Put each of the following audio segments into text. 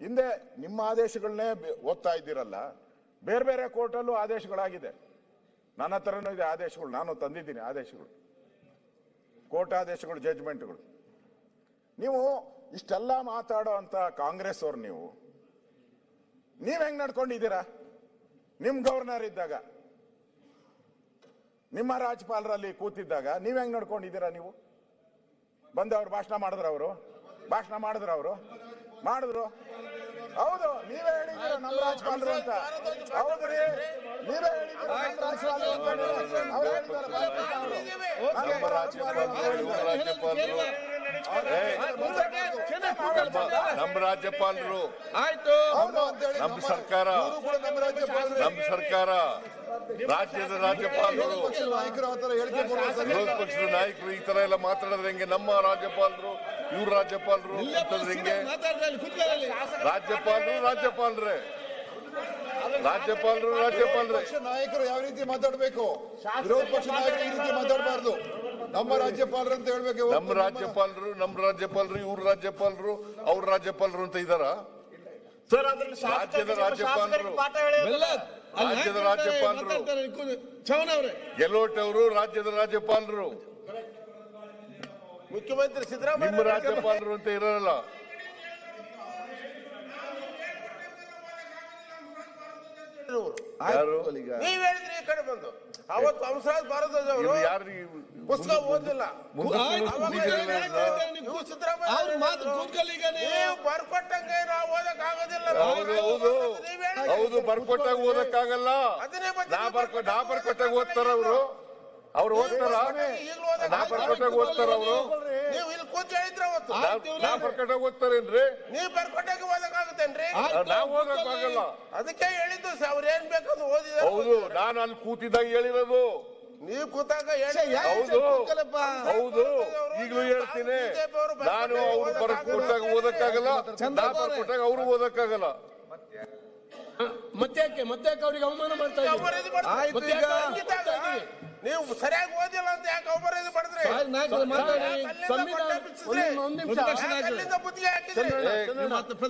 ಹಿಂದೆ ನಿಮ್ಮ ಆದೇಶಗಳನ್ನೇ ಓದ್ತಾ ಇದ್ದೀರಲ್ಲ, ಬೇರೆ ಬೇರೆ ಕೋರ್ಟಲ್ಲೂ ಆದೇಶಗಳಾಗಿದೆ. ನನ್ನ ಹತ್ರನೂ ಇದೆ ಆದೇಶಗಳು, ನಾನು ತಂದಿದ್ದೀನಿ ಆದೇಶಗಳು, ಕೋರ್ಟ್ ಆದೇಶಗಳು, ಜಡ್ಜ್ಮೆಂಟ್ಗಳು. ನೀವು ಇಷ್ಟೆಲ್ಲ ಮಾತಾಡೋ ಅಂತ ಕಾಂಗ್ರೆಸ್ ಅವ್ರು ನೀವ್ ಹೆಂಗ್ ನಡ್ಕೊಂಡಿದ್ದೀರಾ? ನಿಮ್ ಗವರ್ನರ್ ಇದ್ದಾಗ, ನಿಮ್ಮ ರಾಜ್ಯಪಾಲರಲ್ಲಿ ಕೂತಿದ್ದಾಗ ನೀವ್ ಹೆಂಗ್ ನಡ್ಕೊಂಡಿದ್ದೀರಾ? ನೀವು ಬಂದವ್ರು ಭಾಷಣ ಮಾಡಿದ್ರು ಮಾಡಿದ್ರು. ಹೌದು, ನೀವೇ ಹೇಳಿದ್ದೀರ ನಮ್ಮ ರಾಜ್ಯಪಾಲರು ಅಂತ. ಹೌದ್ರಿ, ನೀವೇ ಹೇಳಿದ್ದೀರ ನಮ್ಮ ರಾಜ್ಯಪಾಲರು, ನಮ್ಮ ಸರ್ಕಾರ, ರಾಜ್ಯದ ರಾಜ್ಯಪಾಲರು, ವಿರೋಧ ಪಕ್ಷದ ನಾಯಕರು ಈ ತರ ಎಲ್ಲ ಮಾತಾಡಿದ್ರೆ ಹೆಂಗೆ? ನಮ್ಮ ರಾಜ್ಯಪಾಲರು, ಇವ್ರ ರಾಜ್ಯಪಾಲರು ಅಂತಂದ್ರೆ ಹೆಂಗೆ? ರಾಜ್ಯಪಾಲರೇ ನಾಯಕರು ಯಾವ ರೀತಿ ಮಾತಾಡಬೇಕು, ವಿರೋಧ ಪಕ್ಷ ನಾಯಕರು ಈ ರೀತಿ ಮಾತಾಡಬಾರ್ದು. ನಮ್ಮ ರಾಜ್ಯಪಾಲರು ಅಂತ ಹೇಳ್ಬೇಕು. ನಮ್ಮ ರಾಜ್ಯಪಾಲರು, ಇವ್ರ ರಾಜ್ಯಪಾಲರು, ಅವ್ರ ರಾಜ್ಯಪಾಲರು ಅಂತ ಇದಾರ? ರಾಜ್ಯದ ರಾಜ್ಯಪಾಲರು ಗೆಲೋಟ್ ಅವರು ರಾಜ್ಯದ ರಾಜ್ಯಪಾಲರು, ಮುಖ್ಯಮಂತ್ರಿ ಸಿದ್ದರಾಮಯ್ಯ ನಿಮ್ಮ ರಾಜ್ಯಪಾಲರು ಅಂತ ಇರಲ್ಲ. ನೀವ್ ಹೇಳಿದ್ರಿ ಈ ಕಡೆ ಬಂದು ಅವತ್ತು ಹಂಸರಾಜ್ ಭಾರದ್ವಾಜ್ ಅವರು ಪುಸ್ತಕ ಓದಿಲ್ಲ. ಬರ್ಕೊಟ್ಟಂಗೆ ನಾವು ಓದಕ್ ಆಗೋದಿಲ್ಲ. ಹೌದು, ಬರ್ಕೊಟ್ಟಾಗ ಓದಕ್ಕಾಗಲ್ಲ. ನಾ ಬರ್ಕೊಟ್ಟಾಗ ಓದ್ತಾರ ಅವ್ರು ಓದ್ತಾರ? ನಾ ಬರ್ಕೊಟ್ಟಾಗ ಓದ್ತಾರ ಅವರು? ನೀವು ಇಲ್ಲಿ ಕೂತ್ ಹೇಳಿದ್ರ ಅವತ್ತು. ನಾ ಬರ್ಕೊಟ್ಟಾಗ ಓದ್ತಾರೇನ್ರಿ? ನೀವು ಬರ್ಕೊಟ್ಟಾಗ ಓದಕ್ಕಾಗುತ್ತೇನ್ರಿ? ನಾವ್ ಓದಕ್ಕಾಗಲ್ಲ. ಅದಕ್ಕೆ ಹೇಳಿದ್ದು ಅವ್ರ ಏನ್ ಬೇಕಾದ್ರು ಓದಿದ. ಹೌದು, ನಾನು ಅಲ್ಲಿ ಕೂತಿದ್ದಾಗ ಹೇಳಿರೋದು. ನೀವು ಕೂತಾಗ ಹೌದು, ಈಗಲೂ ಹೇಳ್ತೀನಿ. ನಾನು ಅವ್ರು ಬರ್ಕೊಟ್ಟಾಗ ಓದಕ್ಕಾಗಲ್ಲ, ನಾ ಬರ್ಕೊಟ್ಟಾಗ ಅವ್ರು ಓದಕ್ಕಾಗಲ್ಲ. ಮತ್ತೆ ಅವ್ರಿಗೆ ಅವಮಾನ ಮಾಡ್ತಾ ಇದ್ದೀವಿ. ನೀವು ಸರಿಯಾಗಿ ಓದಿಲ್ಲ ಅಂತ ಯಾಕೆ ಅವಮಾನ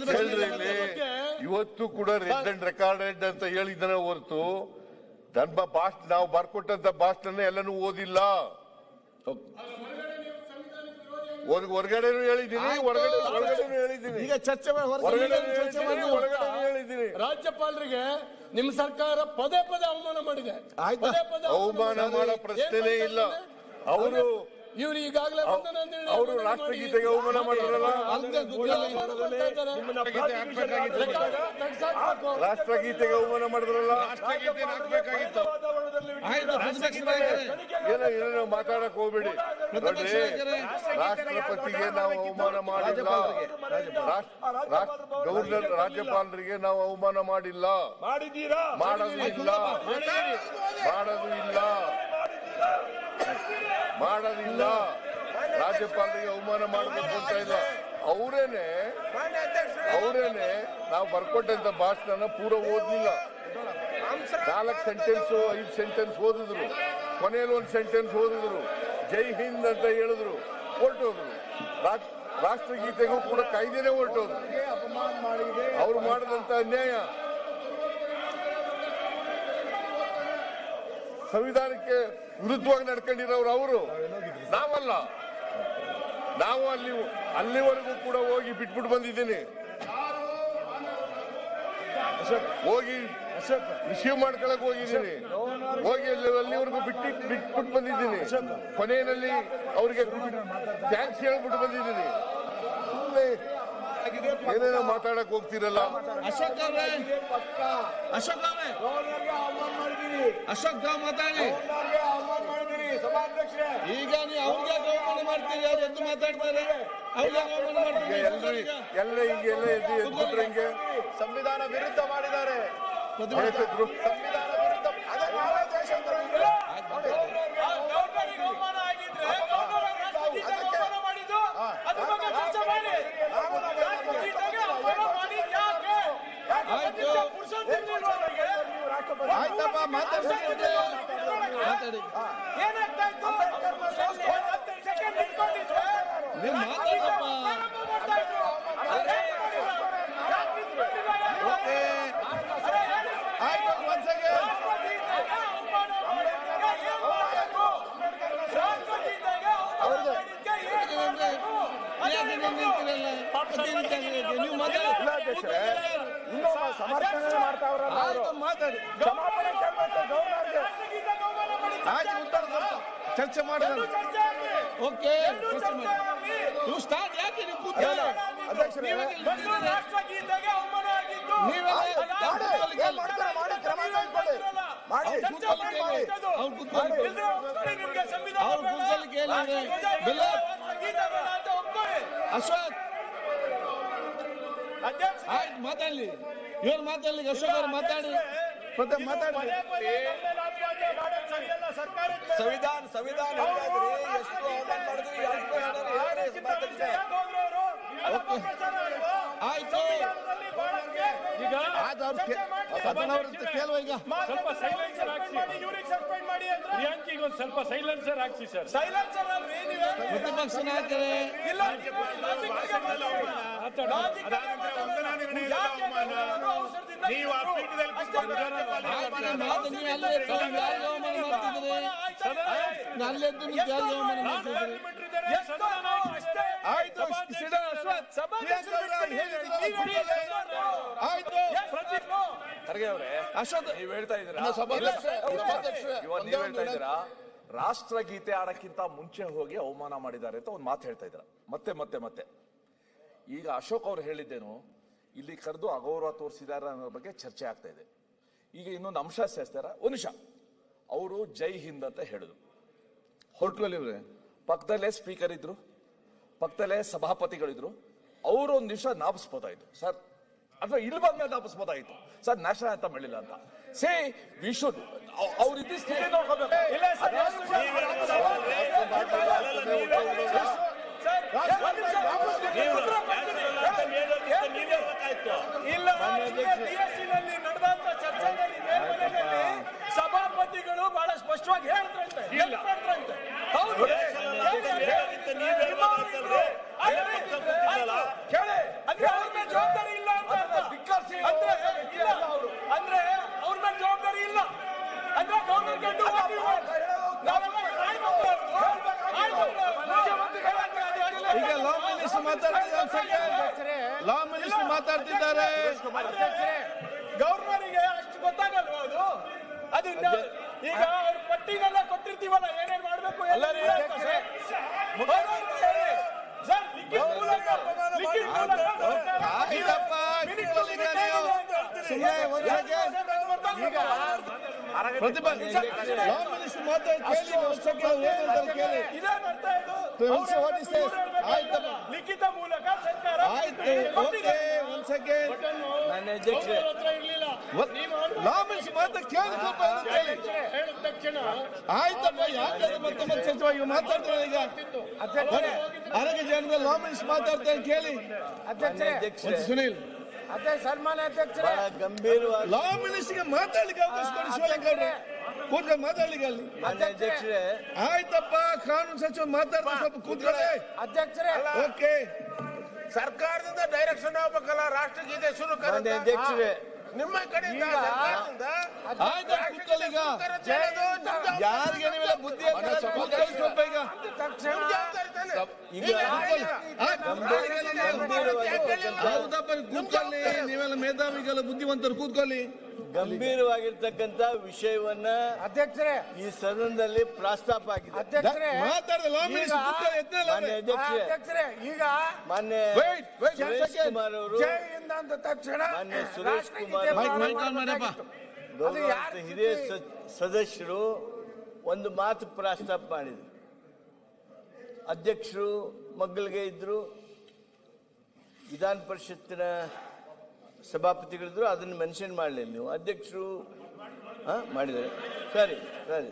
ಮಾಡಿದ್ರಿ? ಇವತ್ತು ಕೂಡ ರೆಡ್ ಅಂಡ್ ರೆಕಾರ್ಡೆಡ್ ಅಂತ ಹೇಳಿದ್ದಾನೆ ಹೊರತು ನಮ್ಮ ಭಾಷಣ, ನಾವು ಬರ್ಕೊಟ್ಟಂತ ಭಾಷಣ ಎಲ್ಲನೂ ಓದಿಲ್ಲ. ಹೊರಗಡೆನೂ ಹೇಳಿದ್ದೀನಿ, ಒಳಗಡೆನೂ ಹೇಳಿದ್ದೀನಿ. ಈಗ ಚರ್ಚೆ ಹೇಳಿದ್ದೀನಿ. ರಾಜ್ಯಪಾಲರಿಗೆ ನಿಮ್ಮ ಸರ್ಕಾರ ಪದೇ ಅವಮಾನ ಮಾಡಿದೆ. ಅವಮಾನ ಮಾಡೋ ಪ್ರಶ್ನೆನೇ ಇಲ್ಲ. ಇವ್ರು ಈಗಾಗಲೇ ಅವರು ರಾಷ್ಟ್ರಗೀತೆಗೆ ಅವಮಾನ ಮಾಡಿದ್ರಲ್ಲ, ರಾಷ್ಟ್ರಗೀತೆಗೆ ಅವಮಾನ ಮಾಡಿದ್ರಲ್ಲ. ಏನೇನೋ ಮಾತಾಡಕ್ ಹೋಗ್ಬೇಡಿ. ನೋಡ್ರಿ, ರಾಷ್ಟ್ರಪತಿಗೆ ನಾವು ಅವಮಾನ ಮಾಡಿಲ್ಲ, ಗವರ್ನರ್ ರಾಜ್ಯಪಾಲರಿಗೆ ನಾವು ಅವಮಾನ ಮಾಡಿಲ್ಲ, ಮಾಡೋದು ಇಲ್ಲ. ರಾಜ್ಯಪಾಲರಿಗೆ ಅವಮಾನ ಮಾಡಬೇಕು ಅಂತ ಇಲ್ಲ. ಅವರೇನೆ ನಾವು ಬರ್ಕೊಟ್ಟಂತ ಭಾಷಣ ಪೂರ ಓದ್ಲಿಲ್ಲ. 4 ಸೆಂಟೆನ್ಸ್ 5 ಸೆಂಟೆನ್ಸ್ ಓದಿದ್ರು, ಕೊನೆಯಲ್ಲಿ 1 ಸೆಂಟೆನ್ಸ್ ಓದಿದ್ರು, ಜೈ ಹಿಂದ್ ಅಂತ ಹೇಳಿದ್ರು, ಹೊರಟೋದ್ರು. ರಾಷ್ಟ್ರಗೀತೆಗೂ ಕೂಡ ಕಾಯ್ದೆನೇ ಹೊರಟೋದ್ರು. ಅವ್ರು ಮಾಡಿದಂತ ಅನ್ಯಾಯ ಸಂವಿಧಾನಕ್ಕೆ ವಿರುದ್ಧವಾಗಿ ನಡ್ಕೊಂಡಿರೋರು ಅವರು, ನಾವಲ್ಲ. ನಾವು ಅಲ್ಲಿವರೆಗೂ ಕೂಡ ಹೋಗಿ ಬಿಟ್ಬಿಟ್ಟು ಬಂದಿದ್ದೀನಿ, ಹೋಗಿ ರಿಸೀವ್ ಮಾಡ್ಕೊಳಕ್ ಹೋಗಿದ್ದೀನಿ, ಹೋಗಿ ಅಲ್ಲಿವರೆಗೂ ಬಿಟ್ಬಿಟ್ಟು ಬಂದಿದ್ದೀನಿ. ಕೊನೆಯಲ್ಲಿ ಅವ್ರಿಗೆ ಥ್ಯಾಂಕ್ಸ್ ಹೇಳ್ಬಿಟ್ಟು ಬಂದಿದ್ದೀನಿ. ಏನೇನೋ ಮಾತಾಡಕ್ ಹೋಗ್ತಿರಲ್ಲ. ಅಶೋಕ್ ಮಾತಾಡಿ. ಈಗ ನೀವು ಅವ್ರಿಗೆ ಅವಮಾನ ಮಾಡ್ತೀರಿ, ಅವ್ರು ಎದ್ದು ಮಾತಾಡ್ತಾರೆ. ಎಲ್ಲ ಹಿಂಗೆಲ್ಲ ಎದ್ಬಿಟ್ರೆ ಹಿಂಗೆ ಸಂವಿಧಾನ ವಿರುದ್ಧ ಮಾಡಿದ್ದಾರೆ. ಆಯ್ತಪ್ಪ, ಮಾತಾಡಿ. ನೀವು ಮಾತಾಡಪ್ಪ. ಅಧ್ಯಕ್ಷರೇ ಇನ್ನೂ ಸಮರ್ಥನೆ ಮಾಡ್ತಾವ್ರಲ್ಲ ಅವರು. ಆಯ್ತು, ಮಾತಾಡಿ. ಕ್ಷಮಾಪಣೆ ಕೇಳ್ಬೇಕು ಗವರ್ನರ್ಗೆ. ಆಯ್ತು, ಉತ್ತರ ಕೊಡ್ತಾ. ಚರ್ಚೆ ಮಾಡೋಣ. ಓಕೆ, ಚರ್ಚೆ ಮಾಡಿ. ನೀವು ಸ್ಟಾರ್ಟ್ ಯಾಕೆ ನೀವು ಕೂತ್ಕೊಳ್ಳಿ? ಅಧ್ಯಕ್ಷರೇ ನೀವೆಲ್ಲ ರಾಷ್ಟ್ರಗೀತೆಗೆ ಅವಮಾನ ಆಗಿದ್ದು ನೀವೆಲ್ಲ ಏನ್ ಮಾಡ್ತಾರೆ ಮಾಡಿ ಕ್ರಮ ಕೈಗೊಳ್ಳಿ. ಮಾಡಿ ಅವ್ರು ಕೂತ್ಕೊಳ್ಳಿ ಕೇಳಿ. ಅವ್ರು ಕೂತ್ಕೊಳ್ಳಿ. ನಿಮ್ಗೆ ಸಂವಿಧಾನ ಅವ್ರು ಕೂತ್ಕೊಳ್ಳಿ ಕೇಳಿ. ಬೆಲ್ಲ ಅಶೋಕ್ ಅಧ್ಯಕ್ಷ ಆಯ್ತು, ಮಾತಾಡ್ಲಿ. ಇವ್ರು ಮಾತಾಡ್ಲಿ, ಅಶೋಕ್ ಅವ್ರು ಮಾತಾಡಿ. ಮತ್ತೆ ಮಾತಾಡಿ. ಸಂವಿಧಾನ ಎಷ್ಟು ಅವಮಾನ ಮಾಡಿದ್ರಿ, ಆಯ್ತು, ಈಗ ಕೇಳುವ. ಈಗ ಸ್ವಲ್ಪ ಸೈಲೆನ್ಸರ್ ಹಾಕ್ಸಿ, ಇವ್ರಿಗೆ ಸಸ್ಪೆಂಡ್ ಮಾಡಿ ಅಂದ್ರೆ ಪ್ರಿಯಾಂಕಿಗೆ ಒಂದು ಸ್ವಲ್ಪ ಸೈಲೆನ್ಸರ್ ಹಾಕ್ಸಿ ಸರ್. ಸೈಲೆನ್ಸರ್ ಅಲ್ರಿ ನೀವೇ ಪ್ರತಿಪಕ್ಷ ನಾಯಕರೇ. ಇಲ್ಲ ನೀವು ಆ ಪೀಠದಲ್ಲಿ ಮಾತು ನೀವು ಅಲ್ಲೇ ಎದ್ದು ಯಾರಿಗೆ ಅವಮಾನ ಮಾಡ್ತಿದ್ರಿ? ಅಲ್ಲೆದ್ದು ನೀವು ಯಾರಿಗೆ ಅವಮಾನ ಮಾಡ್ತಿದ್ರಿ? ಆಯ್ತು, ಆಯ್ತು, ಖರ್ಗೆ ಅವರೇ, ಅಶೋಕ್ ನೀವ್ ಹೇಳ್ತಾ ಇದ್ದೀರಾ ಸಭಾಧ್ಯಕ್ಷರೇ, ಇವಾಗ ನೀವ್ ಹೇಳ್ತಾ ಇದ್ದೀರಾ ರಾಷ್ಟ್ರಗೀತೆ ಆಡಕ್ಕಿಂತ ಮುಂಚೆ ಹೋಗಿ ಅವಮಾನ ಮಾಡಿದ್ದಾರೆ ಅಂತ ಒಂದು ಮಾತು ಹೇಳ್ತಾ ಇದ್ದೀರಾ ಮತ್ತೆ ಮತ್ತೆ ಮತ್ತೆ. ಈಗ ಅಶೋಕ್ ಅವ್ರು ಹೇಳಿದ್ದೇನು, ಇಲ್ಲಿ ಕರೆದು ಅಗೌರವ ತೋರಿಸಿದ್ದಾರೆ ಅನ್ನೋ ಬಗ್ಗೆ ಚರ್ಚೆ ಆಗ್ತಾ ಇದೆ. ಈಗ ಇನ್ನೊಂದು ಅಂಶ ಸೇರಿಸ್ತಾರ. ಒಂದು ನಿಮಿಷ, ಅವರು ಜೈ ಹಿಂದ್ ಅಂತ ಹೇಳಿದ್ರು. ಹೊರಟ್ರಲ್ಲಿ ಇವ್ರೆ ಪಕ್ಕದಲ್ಲೇ ಸ್ಪೀಕರ್ ಇದ್ರು, ಪಕ್ಕದಲ್ಲೇ ಸಭಾಪತಿಗಳಿದ್ರು. ಅವರು ಒಂದು ನಿಮಿಷ ನಾಪಿಸ್ಬೋದಾಯ್ತು ಸರ್, ಅಥವಾ ಇಲ್ಲಿ ಬಂದ್ಮೇಲೆ ನಾಪಿಸ್ಬೋದಾಯ್ತು ಸರ್, ನ್ಯಾಷನಲ್ ಅಂತ ಹೇಳಿಲ್ಲ ಅಂತ. ಸೇ ವಿ ಶುಡ್ ಅವ್ರ ಇದ್ದ ಸ್ಥಿತಿ ನೋಡ್ಕೋಬೇಕು. ನಡೆದಂತ ಚರ್ಚೆಯಲ್ಲಿ ಸಭಾಪತಿಗಳು ಬಹಳ ಸ್ಪಷ್ಟವಾಗಿ ಹೇಳಿದ್ರಂತೆ. ಹೌದು, ಅಂದ್ರೆ ಅವ್ರ ಮೇಲೆ ಜವಾಬ್ದಾರಿ ಇಲ್ಲ ಅಂತ ಅಂದ್ರೆ ಅವ್ರ ಮೇಲೆ ಜವಾಬ್ದಾರಿ ಇಲ್ಲ ಅಂದ್ರೆ ಗೌರ್ಮೆಂಟ್ ಈಗ ಲಾ ಮಿನಿಸ್ಟರ್ ಮಾತಾಡ್ತಿದ್ದಾರೆ. ಲಾ ಮಿನಿಸ್ಟರ್ ಮಾತಾಡ್ತಿದ್ದಾರೆ. ಗವರ್ನರಿಗೆ ಅಷ್ಟು ಗೊತ್ತಾಗಲ್ವಾ ಅದು ಈಗ ಅವ್ರ ಪಟ್ಟಿನೆಲ್ಲ ಕೊಟ್ಟಿರ್ತೀವಲ್ಲ, ಏನೇನ್ ಮಾಡ್ಬೇಕು ಲಾ ಮಿನಿಸ್ಟರ್ ಮಾತಾಡ್ತಾರೆ ಕೇಳಿ. ಆಯ್ತಪ್ಪ, ಲಿಖಿತ ಮೂಲಕ ಸರ್ಕಾರ ಆಯ್ತು, ಓಕೆ, ಒಂದ್ ಸೆಕೆಂಡ್. ಲಾ ಮಿನಿಸ್ಟರ್ ಮಾತಾಡ್ ಕೇಳಿ, ಸ್ವಲ್ಪ ಕೇಳಿ. ಹೇಳಿದ ತಕ್ಷಣ ಆಯ್ತಪ್ಪ, ಯಾಕಂದ್ರೆ ಮತ್ತೆ ಮತ್ತೆ ಸಚಿವ ಮಾತಾಡ್ತಾರೆ. ಈಗ ಆರೋಗ್ಯ ಜನರ ಲಾ ಮಿನಿಸ್ಟರ್ ಮಾತಾಡ್ತಾರೆ ಕೇಳಿ. ಮತ್ತೆ ಸುನೀಲ್ ಸನ್ಮಾನ್ಯ ಅಧ್ಯಕ್ಷರೇ, ಗಂಭೀರವಾಗಿ ಲಾ ಮಿನಿಸ್ಟರ್ಗೆ ಮಾತಾಡ್ಲಿಕ್ಕೆ ಅವಕಾಶ ಕೊಡಿ. ಶಿವಲಿಂಗೌಡ್ರೆ ಕೂತ್ಕೊಂಡು ಮಾತಾಡ್ಲಿಕ್ಕೆ ಅಲ್ಲಿ. ಅಧ್ಯಕ್ಷರೇ, ಆಯ್ತಪ್ಪ, ಕಾನೂನು ಸಚಿವ ಮಾತಾಡ್ತಾರೆ, ಸ್ವಲ್ಪ ಕೂತ್ಕೊಳ್ಳಿ. ಅಧ್ಯಕ್ಷರೇ, ಓಕೆ, ಸರ್ಕಾರದಿಂದ ಡೈರೆಕ್ಷನ್ ಹೋಗ್ಬೇಕಲ್ಲ, ರಾಷ್ಟ್ರಗೀತೆ ಶುರು ಅಧ್ಯಕ್ಷರೇ, ನಿಮ್ಮ ಕಡೆಯಿಂದ ಆಯ್ತು, ಕೂತ್ಕೊಳ್ಳಿ. ಈಗ ಯಾರಿಗೆ ನೀವೆಲ್ಲ ಬುದ್ಧಿ ಹೇಳ್ತಾರೆ? ಕೂತ್ಕೊಳ್ಳಿ ಸ್ವಲ್ಪ. ಈಗ ಹೌದಪ್ಪ, ಕೂತ್ಕೊಳ್ಳಿ. ನೀವೆಲ್ಲ ಮೇಧಾವಿಗಳು, ಬುದ್ಧಿವಂತರು, ಕೂತ್ಕೊಳ್ಳಿ. ಗಂಭೀರವಾಗಿರ್ತಕ್ಕಂಥ ವಿಷಯವನ್ನ ಅಧ್ಯಕ್ಷರೇ ಈ ಸದನದಲ್ಲಿ ಪ್ರಸ್ತಾಪ ಆಗಿದೆ. ಅಧ್ಯಕ್ಷರೇ ಮಾತಾಡಿದ ಲಾ ಮಿನಿಸ್ಟರ್ ಕೂತ್ಕೊಳ್ಳಿ. ಮಾನ್ಯ ಅಧ್ಯಕ್ಷರೇ, ಈಗ ಮಾನ್ಯ ಸುರೇಶ್ ಕುಮಾರ್ ಅವರು, ಜೈ ಹಿಂದ್ ಅಂದ ತಕ್ಷಣ ಮಾನ್ಯ ಸುರೇಶ್ ಕುಮಾರ್ ಗೌರವಾನ್ವಿತ ಹಿರಿಯ ಸದಸ್ಯರು ಒಂದು ಮಾತು ಪ್ರಸ್ತಾಪ ಮಾಡಿದ್ರು. ಅಧ್ಯಕ್ಷರು ಮಗ್ಗಲಿಗೆ ಇದ್ರು, ವಿಧಾನ ಪರಿಷತ್ತಿನ ಸಭಾಪತಿಗಳಿದ್ರು, ಅದನ್ನು ಮೆನ್ಷನ್ ಮಾಡಲಿಲ್ಲ ನೀವು. ಅಧ್ಯಕ್ಷರು ಮಾಡಿದ್ದಾರೆ. ಸರಿ ಸರಿ